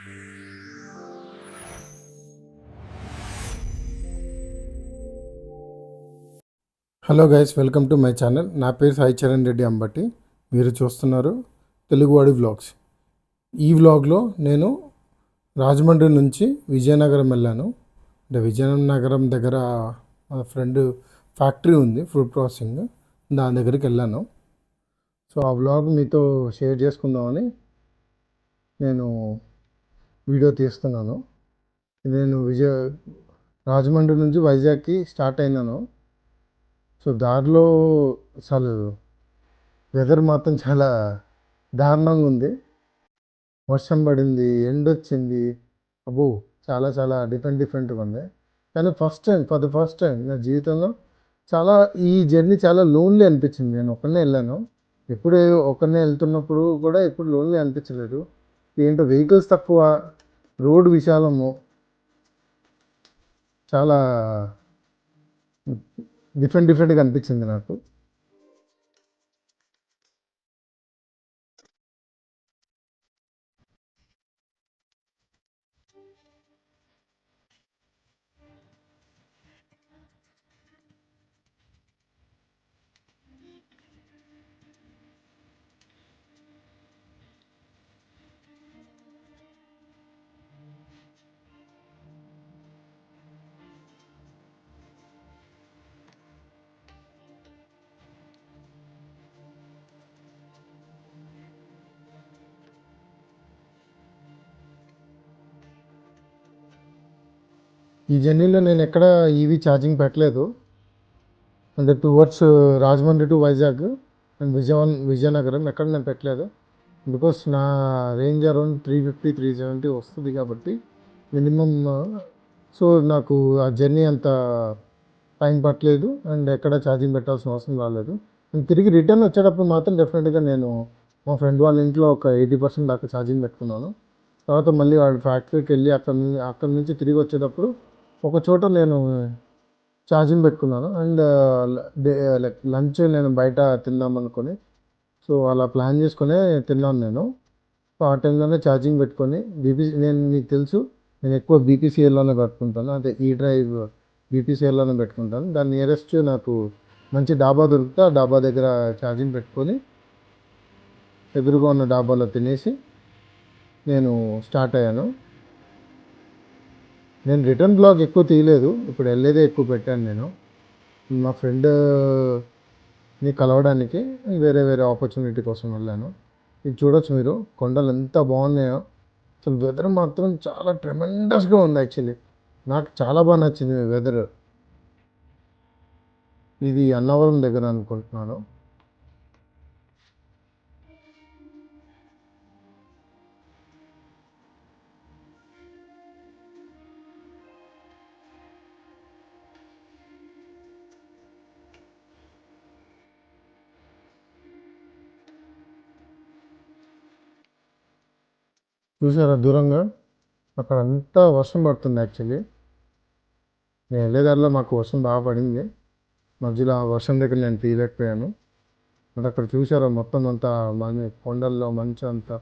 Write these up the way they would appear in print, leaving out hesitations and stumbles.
Hello guys, welcome to my channel. నా పేరు సాయి చరణ్ రెడ్డి అంబటి. మీరు చూస్తున్నారు తెలుగువాడి వ్లాగ్స్. ఈ వ్లాగ్లో నేను రాజమండ్రి నుంచి విజయనగరం వెళ్ళాను. అంటే విజయనగరం దగ్గర మా ఫ్రెండ్ ఫ్యాక్టరీ ఉంది, ఫుడ్ ప్రాసెసింగ్, దాని దగ్గరికి వెళ్ళాను. సో ఆ వ్లాగ్ మీతో షేర్ చేసుకుందామని నేను వీడియో తీస్తున్నాను. నేను రాజమండ్రి నుంచి వైజాగ్కి స్టార్ట్ అయినాను. సో దారిలో అసలు వెదర్ మాత్రం చాలా దారుణంగా ఉంది. వర్షం పడింది, ఎండ వచ్చింది, అబ్బో చాలా చాలా డిఫరెంట్గా ఉంది. కానీ ఫర్ ద ఫస్ట్ టైం నా జీవితంలో చాలా ఈ జర్నీ చాలా లోన్లీ అనిపించింది. నేను ఒక్కనే వెళ్ళాను. ఎప్పుడు ఒక్కనే వెళ్తున్నప్పుడు కూడా ఎప్పుడు లోన్లీ అనిపించలేదు. ఏంటో వెహికల్స్ తక్కువ, రోడ్ విశాలము, చాలా డిఫరెంట్గా అనిపించింది నాకు. ఈ జర్నీలో నేను ఎక్కడ ఈవీ ఛార్జింగ్ పెట్టలేదు. అంటే towards Rajahmundry to Vizag and Vizianagaram ఎక్కడ నేను పెట్టలేదు. బికాస్ నా రేంజ్ అరౌండ్ 350-370 వస్తుంది కాబట్టి మినిమమ్. సో నాకు ఆ జర్నీ అంత టైం పట్టలేదు అండ్ ఎక్కడ ఛార్జింగ్ పెట్టాల్సిన అవసరం రాలేదు. నేను తిరిగి రిటర్న్ వచ్చేటప్పుడు మాత్రం డెఫినెట్గా నేను మా ఫ్రెండ్ వాళ్ళ ఇంట్లో ఒక 80% దాకా ఛార్జింగ్ పెట్టుకున్నాను. తర్వాత మళ్ళీ వాడి ఫ్యాక్టరీకి వెళ్ళి అక్కడ నుంచి తిరిగి వచ్చేటప్పుడు ఒక చోట నేను ఛార్జింగ్ పెట్టుకున్నాను. అండ్ లైక్ లంచ్ నేను బయట తిందాం అనుకొని, సో అలా ప్లాన్ చేసుకునే తిన్నాను నేను. సో ఆ టైంలోనే ఛార్జింగ్ పెట్టుకొని నేను మీకు తెలుసు, నేను ఎక్కువ బీపీసీఎల్లోనే పెట్టుకుంటాను. అంటే ఈ డ్రైవ్ బీపీసీఎల్లోనే పెట్టుకుంటాను. దాని నియరెస్ట్ నాకు మంచి డాబా దొరికితే ఆ డాబా దగ్గర ఛార్జింగ్ పెట్టుకొని ఎదురుగా ఉన్న డాబాలో తినేసి నేను స్టార్ట్ అయ్యాను. నేను రిటర్న్ బ్లాగ్ ఎక్కువ తీయలేదు, ఇప్పుడు వెళ్ళేదే ఎక్కువ పెట్టాను. నేను మా ఫ్రెండ్ని కలవడానికి వేరే వేరే ఆపర్చునిటీ కోసం వెళ్ళాను. ఇది చూడొచ్చు మీరు, కొండలు ఎంత బాగున్నాయో. అసలు వెదర్ మాత్రం చాలా ట్రెమెండస్గా ఉంది. యాక్చువల్లీ నాకు చాలా బాగా నచ్చింది వెదర్. ఇది అన్నవరం దగ్గర అనుకుంటున్నాను. చూసారా దూరంగా, అక్కడ అంతా వర్షం పడుతుంది. యాక్చువల్లీ నేను వెళ్ళేదారిలో మాకు వర్షం బాగా పడింది. మధ్యలో ఆ వర్షం దగ్గర నేను తీయలేకపోయాను. అంటే అక్కడ చూసారా మొత్తం అంతా కొండల్లో మంచు అంతా.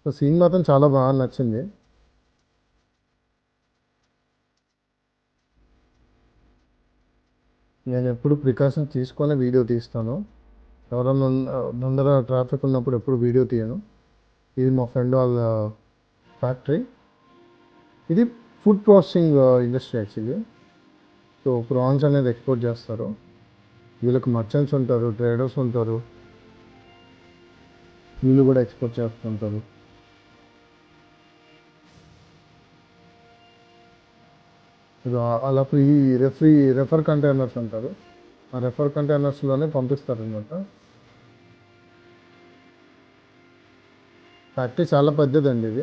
సో సీన్ మాత్రం చాలా బాగా నచ్చింది. నేను ఎప్పుడు ప్రికాషన్ తీసుకొని వీడియో తీస్తాను. ఎవరన్నా ముందర ట్రాఫిక్ ఉన్నప్పుడు ఎప్పుడు వీడియో తీయను. ఇది మా ఫ్రెండ్ వాళ్ళ ఫ్యాక్టరీ. ఇది food processing industry actually. So prawns అనేది ఎక్స్పోర్ట్ చేస్తారు. వీళ్ళకి మర్చెంట్స్ ఉంటారు, ట్రేడర్స్ ఉంటారు, వీళ్ళు కూడా ఎక్స్పోర్ట్ చేస్తుంటారు. అలా రెఫర్ కంటైనర్స్ అంటారు. ఆ రెఫర్ కంటైనర్స్లోనే పంపిస్తారు అనమాట. ఫ్యాక్టరీ చాలా పెద్దదండి ఇది.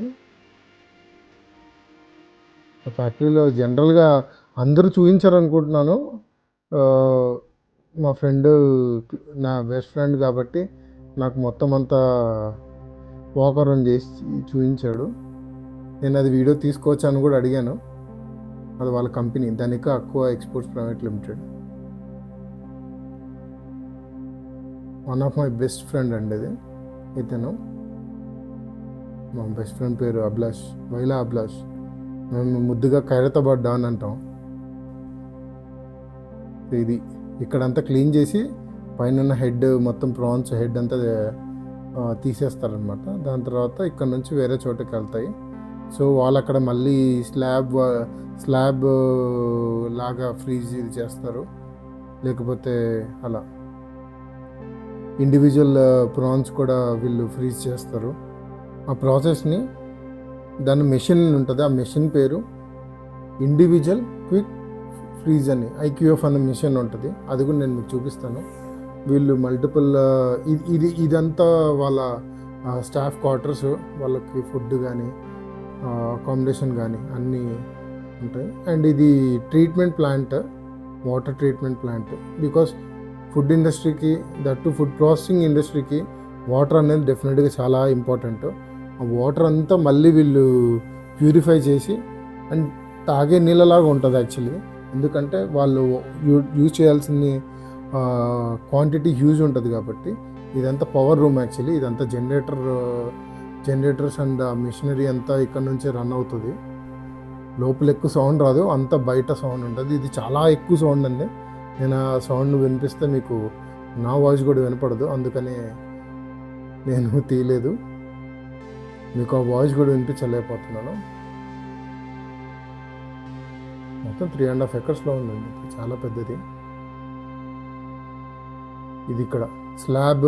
ఫ్యాక్టరీలో జనరల్గా అందరూ చూపించారు అనుకుంటున్నాను. మా ఫ్రెండ్, నా బెస్ట్ ఫ్రెండ్ కాబట్టి నాకు మొత్తం అంతా వాకరౌండ్ చేసి చూపించాడు. నేను అది వీడియో తీసుకోవచ్చా అని కూడా అడిగాను. అది వాళ్ళ కంపెనీ, ధనిక aqua exports private limited. One of my best friend అండి అది. ఇతను మా బెస్ట్ ఫ్రెండ్ పేరు అభిలాష్, వైలా అభిలాష్. మేము ముద్దుగా ఖైరతాబాద్ డాన్ అంటాం. ఇది ఇక్కడంతా క్లీన్ చేసి పైన హెడ్ మొత్తం ప్రాన్స్ హెడ్ అంతా తీసేస్తారనమాట. దాని తర్వాత ఇక్కడ నుంచి వేరే చోటుకి వెళ్తాయి. సో వాళ్ళు అక్కడ మళ్ళీ స్లాబ్ లాగా ఫ్రీజ్ ఇది చేస్తారు, లేకపోతే అలా ఇండివిజువల్ ప్రాన్స్ కూడా వీళ్ళు ఫ్రీజ్ చేస్తారు. ఆ ప్రాసెస్ని దాని మెషిన్ ఉంటుంది, ఆ మెషిన్ పేరు ఇండివిజువల్ క్విక్ ఫ్రీజ్ అని IQF అనే మిషన్ ఉంటుంది. అది కూడా నేను మీకు చూపిస్తాను. వీళ్ళు మల్టిపుల్ ఇదంతా వాళ్ళ స్టాఫ్ క్వార్టర్స్, వాళ్ళకి ఫుడ్ కానీ అకామిడేషన్ కానీ అన్నీ ఉంటాయి. అండ్ ఇది treatment plant, water treatment plant. Because food ఇండస్ట్రీకి, దట్టు ఫుడ్ ప్రాసెసింగ్ ఇండస్ట్రీకి వాటర్ అనేది డెఫినెట్గా చాలా ఇంపార్టెంట్. ఆ వాటర్ అంతా మళ్ళీ వీళ్ళు ప్యూరిఫై చేసి అండ్ తాగే నీళ్ళలాగా ఉంటుంది యాక్చువల్లీ. ఎందుకంటే వాళ్ళు యూజ్ చేయాల్సిన క్వాంటిటీ హ్యూజ్ ఉంటుంది కాబట్టి. ఇదంతా పవర్ రూమ్ యాక్చువల్లీ. ఇదంతా జనరేటర్స్ అండ్ మిషనరీ అంతా ఇక్కడ నుంచే రన్ అవుతుంది. లోపల ఎక్కువ సౌండ్ రాదు, అంతా బయట సౌండ్ ఉంటుంది. ఇది చాలా ఎక్కువ సౌండ్ అండి. నేను ఆ సౌండ్ వినిపిస్తే మీకు నా వాయిస్ కూడా వినపడదు, అందుకని నేను తీయలేదు. మీకు ఆ వాయిస్ కూడా వినిపించలేకపోతున్నాను. మొత్తం 3.5 acres ఉందండి, చాలా పెద్దది. ఇది ఇక్కడ స్లాబ్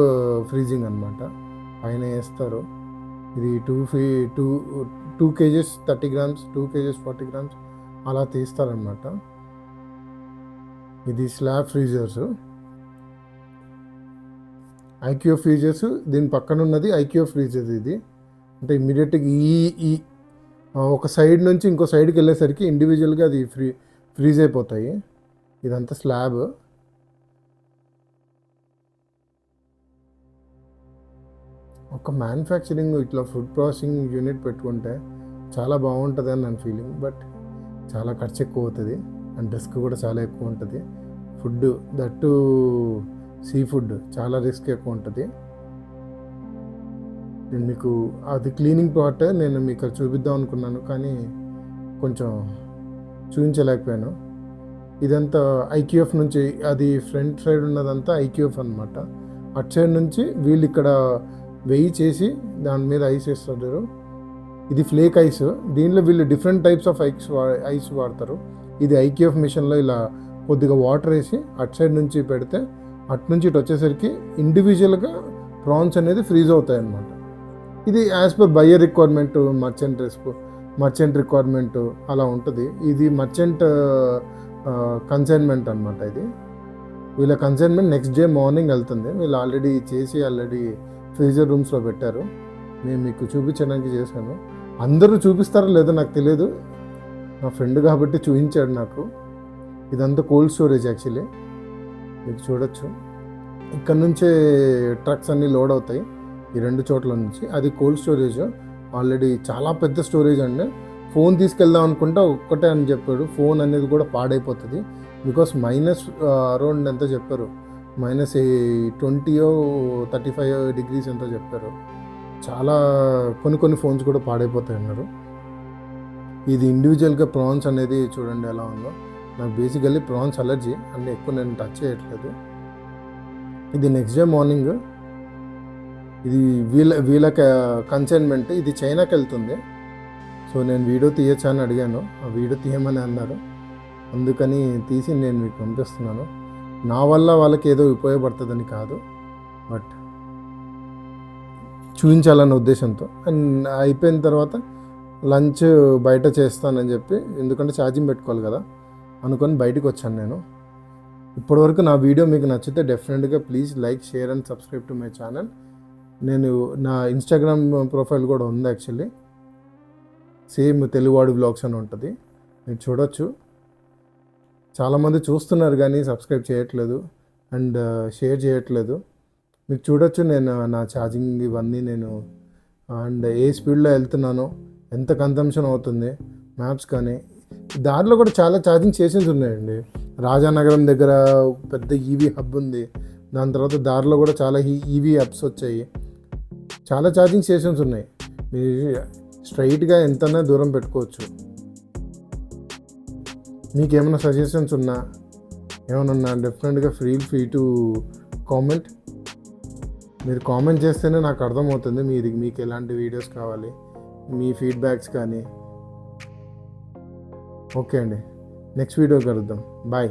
ఫ్రీజింగ్ అనమాట, పైన వేస్తారు. ఇది 2 kgs 30 grams, 2 kgs 40 grams అలా తీస్తారనమాట. ఇది స్లాబ్ ఫ్రీజర్స్, IQF ఫ్రీజర్స్. దీని పక్కన ఉన్నది IQF ఫ్రీజర్స్. ఇది అంటే ఇమ్మీడియట్గా ఈ ఒక సైడ్ నుంచి ఇంకో సైడ్కి వెళ్ళేసరికి ఇండివిజువల్గా అది ఫ్రీజ్ అయిపోతాయి. ఇదంతా స్లాబ్. ఒక మ్యానుఫ్యాక్చరింగ్ ఇట్లా ఫుడ్ ప్రాసెసింగ్ యూనిట్ పెట్టుకుంటే చాలా బాగుంటుంది అని నా ఫీలింగ్. బట్ చాలా ఖర్చు ఎక్కువ అవుతుంది అండ్ రిస్క్ కూడా చాలా ఎక్కువ ఉంటుంది. ఫుడ్ దట్టు సీ ఫుడ్ చాలా రిస్క్ ఎక్కువ ఉంటుంది. నేను మీకు అది క్లీనింగ్ పార్ట్ నేను మీకు చూపిద్దాం అనుకున్నాను, కానీ కొంచెం చూపించలేకపోయాను. ఇదంతా IQF నుంచి, అది ఫ్రంట్ సైడ్ ఉన్నదంతా IQF అనమాట. అటు సైడ్ నుంచి వీళ్ళు ఇక్కడ వెయ్యి చేసి దాని మీద ఐస్ వేస్తారు. ఇది ఫ్లేక్ ఐస్. దీనిలో వీళ్ళు డిఫరెంట్ టైప్స్ ఆఫ్ ఐస్ వాడతారు. ఇది IQF మిషన్లో ఇలా కొద్దిగా వాటర్ వేసి అటు సైడ్ నుంచి పెడితే అటు నుంచి ఇటు వచ్చేసరికి ఇండివిజువల్గా ప్రాన్స్ అనేది ఫ్రీజ్ అవుతాయి అన్నమాట. ఇది as per buyer requirement, merchant requirement అలా ఉంటుంది. ఇది మర్చెంట్ కన్సైన్మెంట్ అనమాట. ఇది వీళ్ళ కన్సైన్మెంట్ నెక్స్ట్ డే మార్నింగ్ వెళ్తుంది. వీళ్ళు ఆల్రెడీ ఫ్రీజర్ రూమ్స్లో పెట్టారు. నేను మీకు చూపించడానికి చేశాను. అందరూ చూపిస్తారో లేదో నాకు తెలియదు, నా ఫ్రెండ్ కాబట్టి చూపించాడు నాకు. ఇదంతా కోల్డ్ స్టోరేజ్ యాక్చువల్లీ. మీకు చూడొచ్చు, ఇక్కడ నుంచే ట్రక్స్ అన్నీ లోడ్ అవుతాయి ఈ 2 చోట్ల నుంచి. అది కోల్డ్ స్టోరేజ్. ఆల్రెడీ చాలా పెద్ద స్టోరేజ్ అండి. ఫోన్ తీసుకెళ్దాం అనుకుంటే ఒక్కటే అని చెప్పాడు. ఫోన్ అనేది కూడా పాడైపోతుంది. బికాస్ అరౌండ్ ఎంత చెప్పారు, -20 35 degrees ఎంతో చెప్పారు. చాలా కొన్ని ఫోన్స్ కూడా పాడైపోతాయి అన్నారు. ఇది ఇండివిజువల్గా ప్రాన్స్ అనేది చూడండి ఎలా ఉందో. నాకు బేసికల్లీ ప్రాన్స్ అలర్జీ అన్నీ ఎక్కువ నేను టచ్ చేయట్లేదు. ఇది నెక్స్ట్ డే మార్నింగ్. ఇది వీళ్ళ కన్సైన్మెంట్. ఇది చైనాకి వెళ్తుంది. సో నేను వీడియో తీయచ్చా అని అడిగాను, ఆ వీడియో తీయమని అన్నారు. అందుకని తీసి నేను మీకు పంపిస్తున్నాను. నా వల్ల వాళ్ళకి ఏదో ఉపయోగపడుతుందని కాదు, బట్ చూపించాలన్న ఉద్దేశంతో. అండ్ అయిపోయిన తర్వాత లంచ్ బయట చేస్తానని చెప్పి, ఎందుకంటే ఛార్జింగ్ పెట్టుకోవాలి కదా అనుకొని బయటకు వచ్చాను నేను. ఇప్పటివరకు నా వీడియో మీకు నచ్చితే డెఫినెట్గా please like, share and subscribe to my channel. నేను నా ఇన్స్టాగ్రామ్ ప్రొఫైల్ కూడా ఉంది యాక్చువల్లీ, సేమ్ తెలుగువాడి వ్లాగ్స్ అని ఉంటుంది, మీరు చూడొచ్చు. చాలామంది చూస్తున్నారు కానీ సబ్స్క్రైబ్ చేయట్లేదు అండ్ షేర్ చేయట్లేదు. మీరు చూడొచ్చు నేను నా ఛార్జింగ్ ఇవన్నీ నేను అండ్ ఏ స్పీడ్లో వెళ్తున్నానో, ఎంత కన్సంప్షన్ అవుతుంది, మ్యాప్స్ కానీ. దారిలో కూడా చాలా ఛార్జింగ్ స్టేషన్స్ ఉన్నాయండి. రాజానగరం దగ్గర పెద్ద ఈవీ హబ్ ఉంది. దాని తర్వాత దారిలో కూడా చాలా ఈవీ హబ్స్ వచ్చాయి. చాలా ఛార్జింగ్ స్టేషన్స్ ఉన్నాయి. మీరు స్ట్రైట్గా ఎంతైనా దూరం పెట్టుకోవచ్చు. మీకు ఏమైనా సజెషన్స్ ఏమైనా డెఫినెట్గా ఫ్రీ టు కామెంట్. మీరు కామెంట్ చేస్తేనే నాకు అర్థమవుతుంది మీకు ఎలాంటి వీడియోస్ కావాలి, మీ ఫీడ్బ్యాక్స్ కానీ. ఓకే అండి, నెక్స్ట్ వీడియో కలుద్దాం. బాయ్.